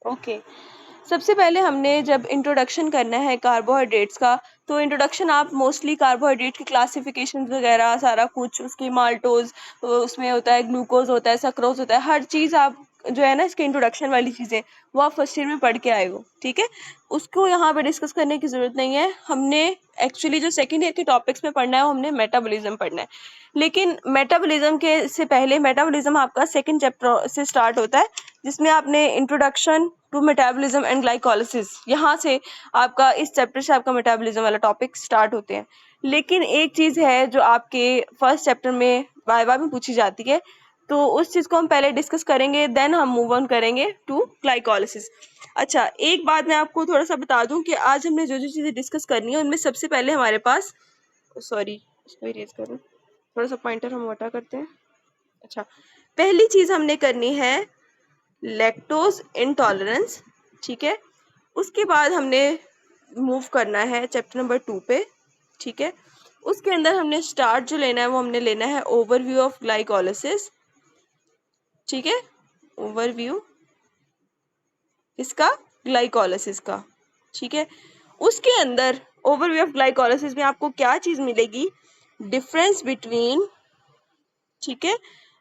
Okay. सबसे पहले हमने जब इंट्रोडक्शन करना है कार्बोहाइड्रेट्स का, तो इंट्रोडक्शन आप मोस्टली कार्बोहाइड्रेट की क्लासिफिकेशन वगैरह सारा कुछ, उसकी माल्टोज, उसमें होता है ग्लूकोज होता है, सक्रोज होता है, हर चीज़ आप जो है ना इसके इंट्रोडक्शन वाली चीज़ें वो आप फर्स्ट ईयर में पढ़ के आए हो, ठीक है। उसको यहाँ पे डिस्कस करने की ज़रूरत नहीं है। हमने एक्चुअली जो सेकेंड ईयर के टॉपिक्स में पढ़ना है वो हमने मेटाबॉलिज्म पढ़ना है। लेकिन मेटाबॉलिज्म के से पहले मेटाबॉलिज्म आपका सेकेंड चैप्टर से स्टार्ट होता है, जिसमें आपने introduction to metabolism and glycolysis, यहाँ से आपका इस चैप्टर से आपका मेटाबॉलिज्म वाला टॉपिक स्टार्ट होते हैं। लेकिन एक चीज़ है जो आपके फर्स्ट चैप्टर में वाइवा में पूछी जाती है, तो उस चीज़ को हम पहले डिस्कस करेंगे, देन हम मूव ऑन करेंगे टू ग्लाइकोलिसिस। अच्छा, एक बात मैं आपको थोड़ा सा बता दूं कि आज हमने जो जो चीज़ें डिस्कस करनी है उनमें सबसे पहले हमारे पास, सॉरी इसको इरेज करूँ, थोड़ा सा पॉइंटर हम हटा करते हैं। अच्छा, पहली चीज़ हमने करनी है लैक्टोज इंटॉलरेंस, ठीक है। उसके बाद हमने मूव करना है चैप्टर नंबर 2 पे, ठीक है। उसके अंदर हमने स्टार्ट जो लेना है वो हमने लेना है ओवरव्यू ऑफ ग्लाइकोलिसिस, ठीक है। ओवरव्यू इसका ग्लाइकोलिसिस का, ठीक है। उसके अंदर ओवरव्यू ऑफ ग्लाइकोलिसिस में आपको क्या चीज़ मिलेगी, डिफरेंस बिटवीन, ठीक है,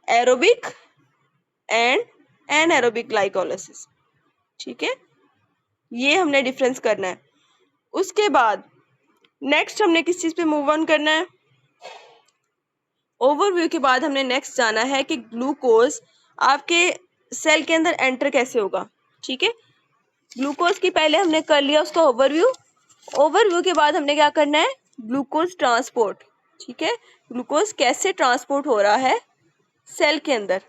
एरोबिक एंड एनएरोबिक ग्लाइकोलिसिस, ठीक है। ये हमने डिफरेंस करना है। उसके बाद नेक्स्ट हमने किस चीज़ पे मूव ऑन करना है, ओवरव्यू के बाद हमने नेक्स्ट जाना है कि ग्लूकोज आपके सेल के अंदर एंटर कैसे होगा, ठीक है। ग्लूकोज की पहले हमने कर लिया उसका ओवरव्यू। ओवरव्यू के बाद हमने क्या करना है, ग्लूकोज ट्रांसपोर्ट, ठीक है। ग्लूकोज कैसे ट्रांसपोर्ट हो रहा है सेल के अंदर,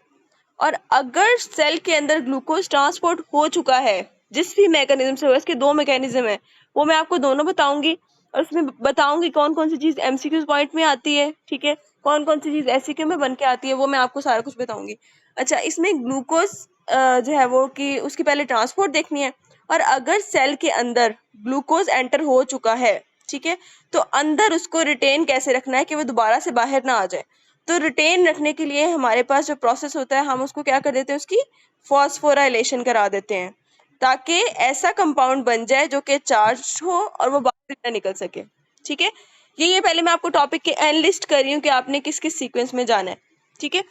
और अगर सेल के अंदर ग्लूकोज ट्रांसपोर्ट हो चुका है जिस भी मैकेनिज्म से, इसके 2 मैकेनिज्म है, वो मैं आपको दोनों बताऊंगी, और उसमें बताऊंगी कौन कौन सी चीज एमसीक्यू पॉइंट में आती है, ठीक है, कौन कौन सी चीज एससीक्यू में बन के आती है, वो मैं आपको सारा कुछ बताऊंगी। अच्छा, इसमें ग्लूकोज जो है वो कि उसकी पहले ट्रांसपोर्ट देखनी है, और अगर सेल के अंदर ग्लूकोज एंटर हो चुका है, ठीक है, तो अंदर उसको रिटेन कैसे रखना है कि वो दोबारा से बाहर ना आ जाए। तो रिटेन रखने के लिए हमारे पास जो प्रोसेस होता है, हम उसको क्या कर देते हैं, उसकी फॉस्फोराइलेशन करा देते हैं, ताकि ऐसा कंपाउंड बन जाए जो कि चार्ज हो और वो बाहर ना निकल सके, ठीक है। ये पहले मैं आपको टॉपिक के एनलिस्ट कर रही हूँ कि आपने किस किस सीक्वेंस में जाना है, ठीक है।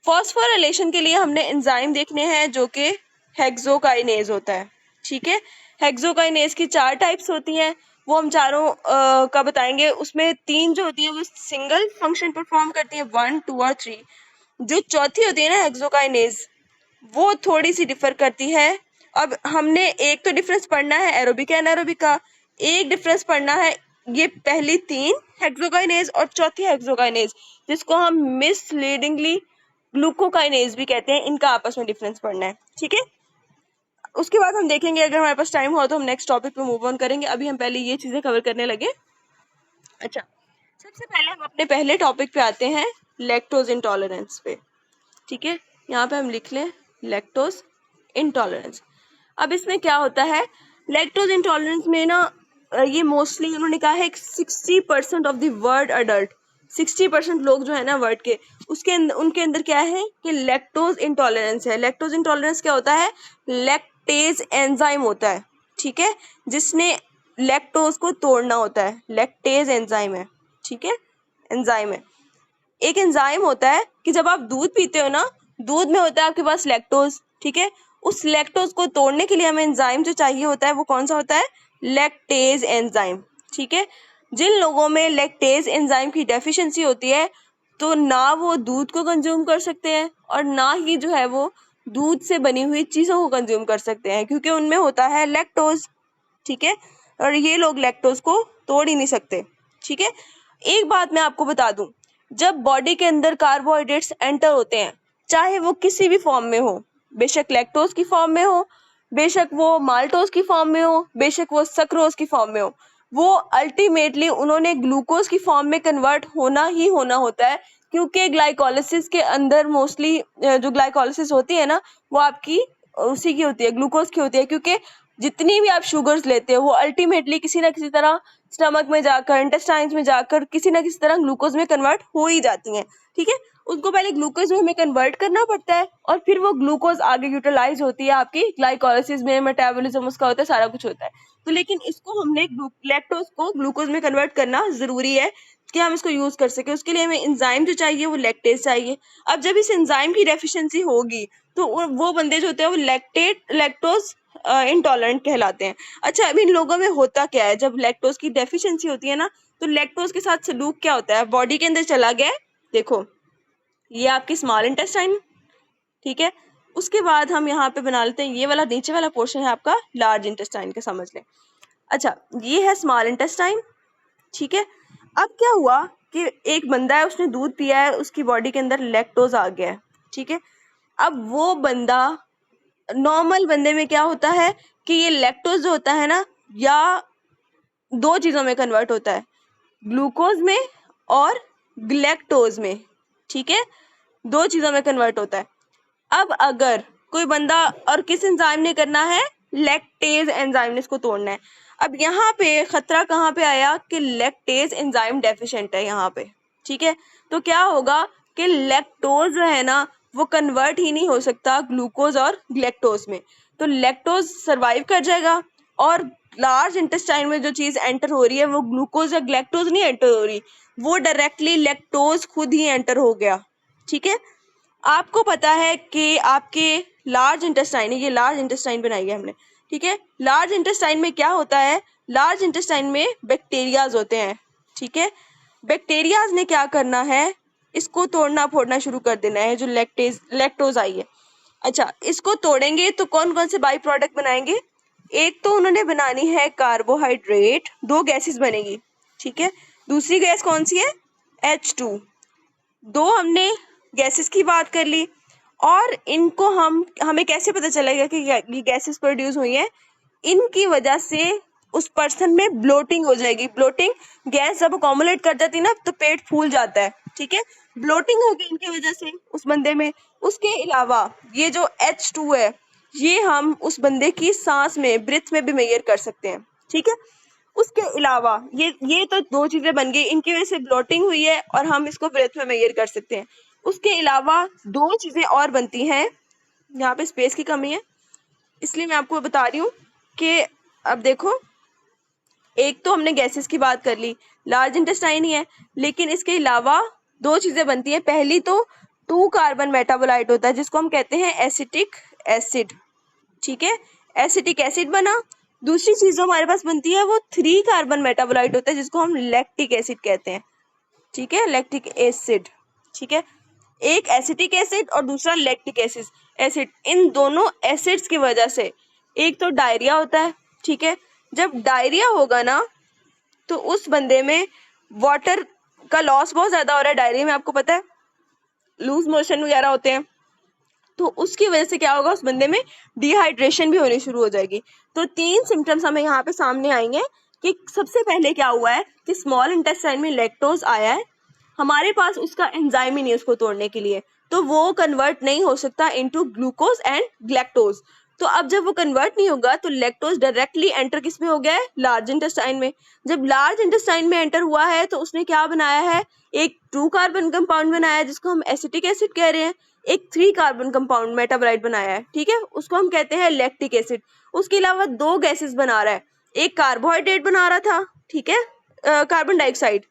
फॉस्फोराइलेशन के लिए हमने एंजाइम देखने हैं जो कि हेक्सोकाइनेज होता है, ठीक है। हेक्सोकाइनेज की 4 टाइप्स होती हैं, वो हम चारों का बताएंगे। उसमें 3 जो होती है वो सिंगल फंक्शन परफॉर्म करती है, 1, 2 और 3। जो चौथी होती है ना हेक्सोकाइनेज, वो थोड़ी सी डिफर करती है। अब हमने एक तो डिफरेंस पढ़ना है एरोबिक एनारोबिक का, एक डिफरेंस पढ़ना है ये पहली 3 हेक्सोकाइनेज और चौथी हेक्सोकाइनेज, जिसको हम मिसलीडिंगली ग्लूकोकाइनेज भी कहते हैं, इनका आपस में डिफरेंस पढ़ना है, ठीक है। उसके बाद हम देखेंगे, अगर हमारे पास टाइम हुआ तो हम नेक्स्ट टॉपिक पे मूव ऑन करेंगे। अभी हम पहले ये चीजें कवर करने लगे। अच्छा, सबसे पहले हम अपने पहले टॉपिक पे आते हैं, लैक्टोज इंटॉलरेंस पे, ठीक है। यहाँ पे हम लिख लें लैक्टोज इंटॉलरेंस। अब इसमें क्या होता है, लैक्टोज इंटॉलरेंस में ना ये मोस्टली उन्होंने कहा है 60% ऑफ द वर्ल्ड अडल्ट, 60% लोग जो है ना वर्ल्ड के, उसके उनके अंदर क्या है कि लैक्टोज इंटॉलरेंस है। लैक्टोज इंटॉलरेंस क्या होता है, लैक्टेज एंजाइम होता है, ठीक है, जिसने लैक्टोज को तोड़ना होता है, लैक्टेज एंजाइम है, ठीक है, एंजाइम है। एक एंजाइम होता है कि जब आप दूध पीते हो ना, दूध में होता है आपके पास लैक्टोज, ठीक है। उस लैक्टोज को तोड़ने के लिए हमें एंजाइम जो चाहिए होता है वो कौन सा होता है, लैक्टेज एंजाइम, ठीक है। जिन लोगों में लैक्टेज एंजाइम की डेफिशिएंसी होती है, तो ना वो दूध को कंज्यूम कर सकते हैं और ना ही जो है वो दूध से बनी हुई चीज़ों को कंज्यूम कर सकते हैं, क्योंकि उनमें होता है लैक्टोज, ठीक है। और ये लोग लैक्टोज को तोड़ ही नहीं सकते, ठीक है। एक बात मैं आपको बता दूं, जब बॉडी के अंदर कार्बोहाइड्रेट्स एंटर होते हैं, चाहे वो किसी भी फॉर्म में हो, बेशक लैक्टोज की फॉर्म में हो, बेशक वो माल्टोज की फॉर्म में हो, बेशक वो सक्रोज की फॉर्म में हो, वो अल्टीमेटली उन्होंने ग्लूकोज की फॉर्म में कन्वर्ट होना ही होना होता है, क्योंकि ग्लाइकोलिसिस के अंदर मोस्टली जो ग्लाइकोलिसिस होती है ना, वो आपकी उसी की होती है, ग्लूकोज की होती है, क्योंकि जितनी भी आप शुगर्स लेते हो वो अल्टीमेटली किसी ना किसी तरह स्टमक में जाकर, इंटेस्टाइन्स में जाकर किसी ना किसी तरह ग्लूकोज में कन्वर्ट हो ही जाती हैं, ठीक है। उसको पहले ग्लूकोज में हमें कन्वर्ट करना पड़ता है और फिर वो ग्लूकोज आगे यूटिलाइज होती है आपकी ग्लाइकोलाइसिस में, मेटाबॉलिज्म उसका होता है, सारा कुछ होता है। तो लेकिन इसको हमने लैक्टोज को ग्लूकोज में कन्वर्ट करना जरूरी है कि हम इसको यूज कर सके। उसके लिए हमें एंजाइम जो चाहिए वो लैक्टेज चाहिए। अब जब इस एंजाइम की डेफिशिएंसी होगी तो वो बंदे जो होते हैं वो लैक्टोज इंटॉलरेंट कहलाते हैं। अच्छा, अब इन लोगों में होता क्या है, जब लैक्टोज की डेफिशिएंसी होती है ना, तो लैक्टोज के साथ सलूक क्या होता है, बॉडी के अंदर चला गया है। देखो ये आपकी स्मॉल इंटेस्टाइन, ठीक है। उसके बाद हम यहाँ पे बना लेते हैं, ये वाला नीचे वाला पोर्शन है आपका लार्ज इंटेस्टाइन का, समझ लें। अच्छा, ये है स्मॉल इंटेस्टाइन, ठीक है। अब क्या हुआ कि एक बंदा है, उसने दूध पिया है, उसकी बॉडी के अंदर लैक्टोज आ गया है, ठीक है। अब वो बंदा, नॉर्मल बंदे में क्या होता है कि ये लैक्टोज जो होता है ना, या दो चीजों में कन्वर्ट होता है, ग्लूकोज में और ग्लैक्टोज में, ठीक है, दो चीजों में कन्वर्ट होता है। अब अगर कोई बंदा, और किस एंजाइम ने करना है, लैक्टेज एंजाइम ने इसको तोड़ना है। अब यहाँ पे खतरा कहाँ पे आया कि लैक्टेज एंजाइम डेफिशिएंट है यहाँ पे, ठीक है। तो क्या होगा कि लैक्टोज जो है ना वो कन्वर्ट ही नहीं हो सकता ग्लूकोज और ग्लैक्टोज में, तो लैक्टोज सरवाइव कर जाएगा और लार्ज इंटेस्टाइन में जो चीज एंटर हो रही है वो ग्लूकोज या ग्लैक्टोज नहीं एंटर हो रही, वो डायरेक्टली लैक्टोज खुद ही एंटर हो गया, ठीक है। आपको पता है कि आपके लार्ज इंटेस्टाइन, ये लार्ज इंटेस्टाइन बनाई है हमने, ठीक है। लार्ज इंटेस्टाइन में क्या होता है, लार्ज इंटेस्टाइन में बैक्टीरियाज होते हैं, ठीक है। बैक्टीरियाज ने क्या करना है, इसको तोड़ना फोड़ना शुरू कर देना है, जो लैक्टोज आई है। अच्छा, इसको तोड़ेंगे तो कौन कौन से बाई प्रोडक्ट बनाएंगे, एक तो उन्होंने बनानी है कार्बोहाइड्रेट, दो गैसेस बनेगी, ठीक है। दूसरी गैस कौन सी है, H2। दो हमने गैसेस की बात कर ली, और इनको हमें कैसे पता चलेगा कि ये गैसेस प्रोड्यूस हुई हैं, इनकी वजह से उस पर्सन में ब्लोटिंग हो जाएगी। ब्लोटिंग, गैस जब अकोमोलेट कर जाती है ना तो पेट फूल जाता है, ठीक है, ब्लोटिंग होगी इनकी वजह से उस बंदे में। उसके अलावा ये जो H2 है, ये हम उस बंदे की सांस में, ब्रीथ में भी मेजर कर सकते हैं, ठीक है। उसके अलावा ये तो दो चीजें बन गई, इनकी वजह से ब्लोटिंग हुई है और हम इसको ब्रेथ में मेजर कर सकते हैं। उसके अलावा दो चीजें और बनती हैं, यहाँ पे स्पेस की कमी है इसलिए मैं आपको बता रही हूँ कि अब देखो, एक तो हमने गैसेस की बात कर ली, लार्ज इंटेस्टाइन ही है, लेकिन इसके अलावा दो चीजें बनती हैं। पहली तो 2 कार्बन मेटाबोलाइट होता है जिसको हम कहते हैं एसिटिक एसिड, ठीक है, एसिटिक एसिड बना। दूसरी चीज जो हमारे पास बनती है वो 3 कार्बन मेटाबोलाइट होता है जिसको हम लैक्टिक एसिड कहते हैं, ठीक है, लैक्टिक एसिड, ठीक है। एक एसिटिक एसिड और दूसरा लैक्टिक एसिड। इन दोनों एसिड्स की वजह से एक तो डायरिया होता है, ठीक है। जब डायरिया होगा ना तो उस बंदे में वाटर का लॉस बहुत ज्यादा हो रहा है, डायरिया में आपको पता है लूज मोशन वगैरह होते हैं, तो उसकी वजह से क्या होगा, उस बंदे में डिहाइड्रेशन भी होनी शुरू हो जाएगी। तो 3 सिम्टम्स हमें यहाँ पे सामने आएंगे कि सबसे पहले क्या हुआ है कि स्मॉल इंटेस्टाइन में लैक्टोज आया है, हमारे पास उसका एंजाइम ही नहीं उसको तोड़ने के लिए, तो वो कन्वर्ट नहीं हो सकता इनटू ग्लूकोज एंड ग्लैक्टोज। तो अब जब वो कन्वर्ट नहीं होगा तो लैक्टोज डायरेक्टली एंटर किस में हो गया है, लार्ज इंटेस्टाइन में। जब लार्ज इंटेस्टाइन में एंटर हुआ है तो उसने क्या बनाया है, एक 2 कार्बन कंपाउंड बनाया है जिसको हम एसिटिक एसिड कह रहे हैं, एक 3 कार्बन कंपाउंड मेटाबोलाइट बनाया है, ठीक है, उसको हम कहते हैं लैक्टिक एसिड। उसके अलावा 2 गैसेस बना रहा है, एक कार्बोहाइड्रेट बना रहा था, ठीक है, कार्बन डाइऑक्साइड,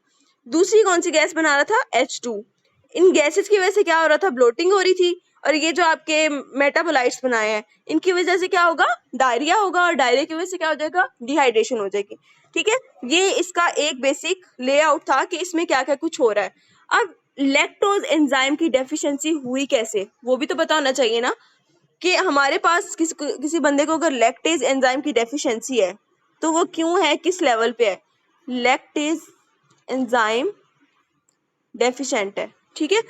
दूसरी कौन सी गैस बना रहा था, H2। इन गैसेस की वजह से क्या हो रहा था, ब्लोटिंग हो रही थी, और ये जो आपके मेटाबोलाइट्स बनाए हैं इनकी वजह से क्या होगा, डायरिया होगा, और डायरिया की वजह से क्या हो जाएगा, डिहाइड्रेशन हो जाएगी, ठीक है। ये इसका एक बेसिक लेआउट था कि इसमें क्या क्या कुछ हो रहा है। अब लैक्टोज एंजाइम की डेफिशिएंसी हुई कैसे, वो भी तो पता होना चाहिए ना, कि हमारे पास किसी बंदे को अगर लैक्टेज एंजाइम की डेफिशिएंसी है तो वो क्यों है, किस लेवल पे है, लैक्टेज एंजाइम डेफिशिएंट है, ठीक है।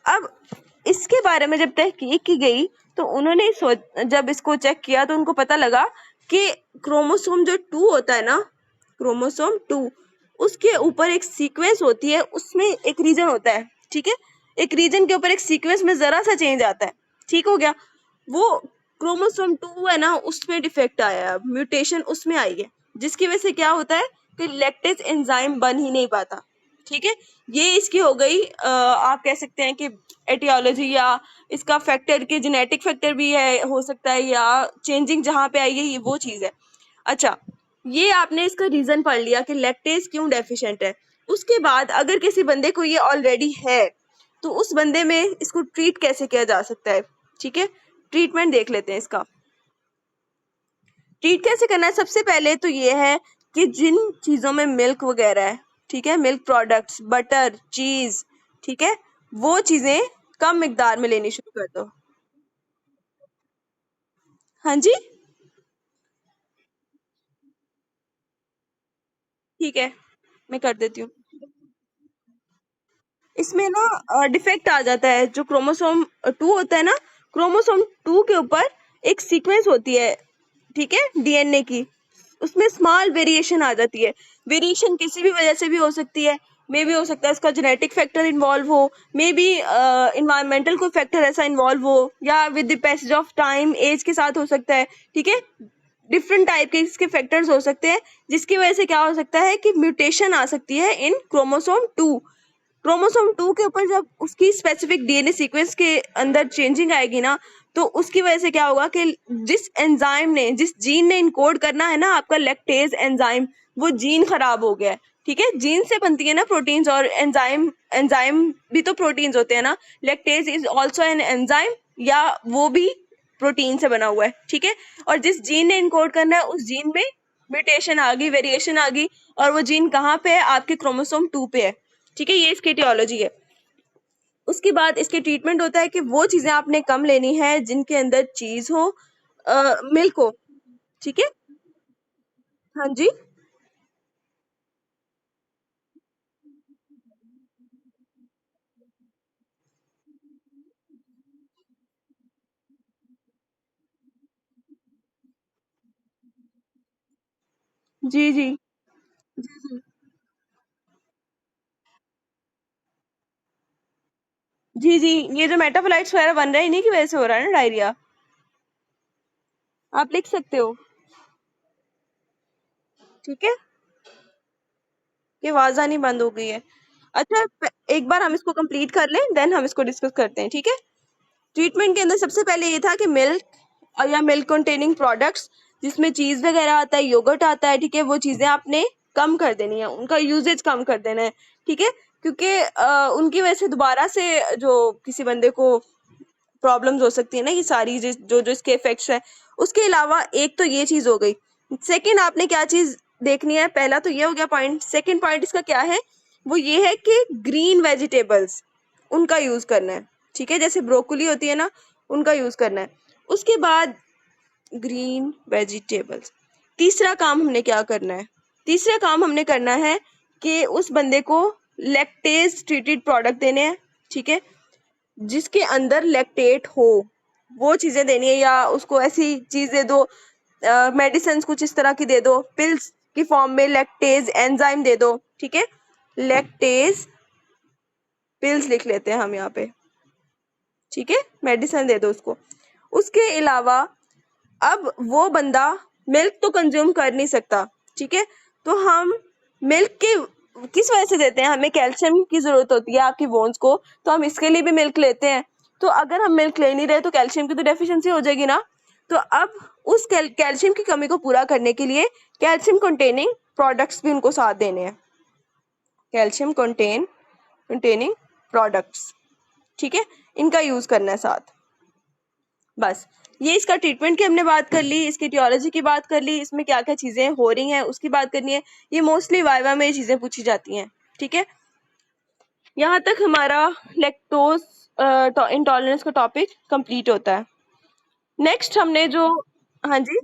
अब इसके बारे में जब तहकीक की गई तो उन्होंने जब इसको चेक किया तो उनको पता लगा कि क्रोमोसोम जो 2 होता है ना, क्रोमोसोम 2, उसके ऊपर एक सीक्वेंस होती है, उसमें एक रीजन होता है, ठीक है, एक रीजन के ऊपर एक सीक्वेंस में जरा सा चेंज आता है, ठीक हो गया। वो क्रोमोसोम 2 है ना, उसमें डिफेक्ट आया है, म्यूटेशन उसमें आई है, जिसकी वजह से क्या होता है कि लैक्टेज एंजाइम बन ही नहीं पाता, ठीक है, ये इसकी हो गई आप कह सकते हैं कि एटियोलॉजी, या इसका फैक्टर के जेनेटिक फैक्टर भी है हो सकता है, या चेंजिंग जहाँ पे आई है ये वो चीज़ है। अच्छा, ये आपने इसका रीजन पढ़ लिया कि लैक्टेज क्यों डेफिशिएंट है। उसके बाद अगर किसी बंदे को ये ऑलरेडी है तो उस बंदे में इसको ट्रीट कैसे किया जा सकता है। ठीक है, ट्रीटमेंट देख लेते हैं इसका। ट्रीट कैसे करना है, सबसे पहले तो ये है कि जिन चीज़ों में मिल्क वगैरह है, ठीक है, मिल्क प्रोडक्ट्स, बटर, चीज़, ठीक है, वो चीज़ें कम मिकदार में लेनी शुरू कर दो। हाँ जी, ठीक है, मैं कर देती हूँ। इसमें ना डिफेक्ट आ जाता है, जो क्रोमोसोम 2 होता है ना, क्रोमोसोम 2 के ऊपर एक सीक्वेंस होती है, ठीक है, डीएनए की, उसमें स्मॉल वेरिएशन आ जाती है। वेरिएशन किसी भी वजह से भी हो सकती है, मे भी हो सकता है उसका जेनेटिक फैक्टर इन्वॉल्व हो, मे बी इन्वायरमेंटल कोई फैक्टर ऐसा इन्वॉल्व हो, या with the passage of time age के साथ हो सकता है। ठीक है, डिफरेंट टाइप के इसके फैक्टर्स हो सकते हैं, जिसकी वजह से क्या हो सकता है कि म्यूटेशन आ सकती है इन क्रोमोसोम 2। क्रोमोसोम 2 के ऊपर जब उसकी स्पेसिफिक डीएनए सीक्वेंस के अंदर चेंजिंग आएगी ना, तो उसकी वजह से क्या होगा कि जिस एंजाइम ने, जिस जीन ने इनकोड करना है ना आपका लैक्टेज एंजाइम, वो जीन खराब हो गया है। ठीक है, जीन से बनती है ना प्रोटीन्स, और एंजाइम, एंजाइम भी तो प्रोटीन्स होते हैं ना। Lactase is also an enzyme, या वो भी प्रोटीन से बना हुआ है। ठीक है, और जिस जीन ने इनकोड करना है उस जीन में म्यूटेशन आ गई, वेरिएशन आ गई, और वो जीन कहाँ पे है, आपके क्रोमोसोम 2 पे है। ठीक है, ये इसकी टियोलॉजी है। उसके बाद इसके ट्रीटमेंट होता है कि वो चीजें आपने कम लेनी है जिनके अंदर चीज हो, मिल्क हो। ठीक है, हाँ जी, जी जी जी जी जी, ये जो मेटाफोलाइट्स वगैरह बन रहे हैं इन्हीं की वजह से हो रहा है ना डायरिया। आप लिख सकते हो। ठीक है, ये आवाज आनी बंद हो गई है। अच्छा, एक बार हम इसको कंप्लीट कर लें, देन हम इसको डिस्कस करते हैं। ठीक है, ट्रीटमेंट के अंदर सबसे पहले ये था कि मिल्क या मिल्क कंटेनिंग प्रोडक्ट्स, जिसमें चीज वगैरह आता है, योगर्ट आता है, ठीक है, वो चीजें आपने कम कर देनी है, उनका यूजेज कम कर देना है। ठीक है, क्योंकि उनकी वजह से दोबारा से जो किसी बंदे को प्रॉब्लम्स हो सकती है ना, ये सारी जो जो इसके इफेक्ट्स है। उसके अलावा एक तो ये चीज हो गई। सेकंड, आपने क्या चीज देखनी है, पहला तो ये हो गया पॉइंट। सेकंड पॉइंट इसका क्या है, वो ये है कि ग्रीन वेजिटेबल्स, उनका यूज करना है। ठीक है, जैसे ब्रोकली होती है ना, उनका यूज करना है। उसके बाद ग्रीन वेजिटेबल्स, तीसरा काम हमने क्या करना है, तीसरा काम हमने करना है कि उस बंदे को लैक्टेज ट्रीटेड प्रोडक्ट देने हैं। ठीक है, जिसके अंदर लैक्टेट हो, वो चीजें देनी है, या उसको ऐसी चीज दे दो, मेडिसिन कुछ इस तरह की दे दो, पिल्स की फॉर्म में लैक्टेज एंजाइम दे दो। ठीक है, लैक्टेज पिल्स लिख लेते हैं हम यहाँ पे। ठीक है, मेडिसिन दे दो उसको। उसके अलावा अब वो बंदा मिल्क तो कंज्यूम कर नहीं सकता। ठीक है, तो हम मिल्क के किस वजह से देते हैं, हमें कैल्शियम की जरूरत होती है आपकी बोन्स को, तो हम इसके लिए भी मिल्क लेते हैं। तो अगर हम मिल्क ले नहीं रहे तो कैल्शियम की तो डेफिशिएंसी हो जाएगी ना। तो अब उस कैल्शियम की कमी को पूरा करने के लिए कैल्शियम कंटेनिंग प्रोडक्ट्स भी उनको साथ देने हैं, कैल्शियम कंटेनिंग प्रोडक्ट्स। ठीक है, इनका यूज करना है साथ। बस, ये इसका ट्रीटमेंट की हमने बात कर ली, इसकी टियोलॉजी की बात कर ली, इसमें क्या क्या चीजें हो रही हैं उसकी बात करनी है। ये मोस्टली वाइवा में ये चीजें पूछी जाती हैं। ठीक है, यहाँ तक हमारा लैक्टोज इंटॉलरेंस का टॉपिक कंप्लीट होता है। नेक्स्ट हमने जो, हाँ जी,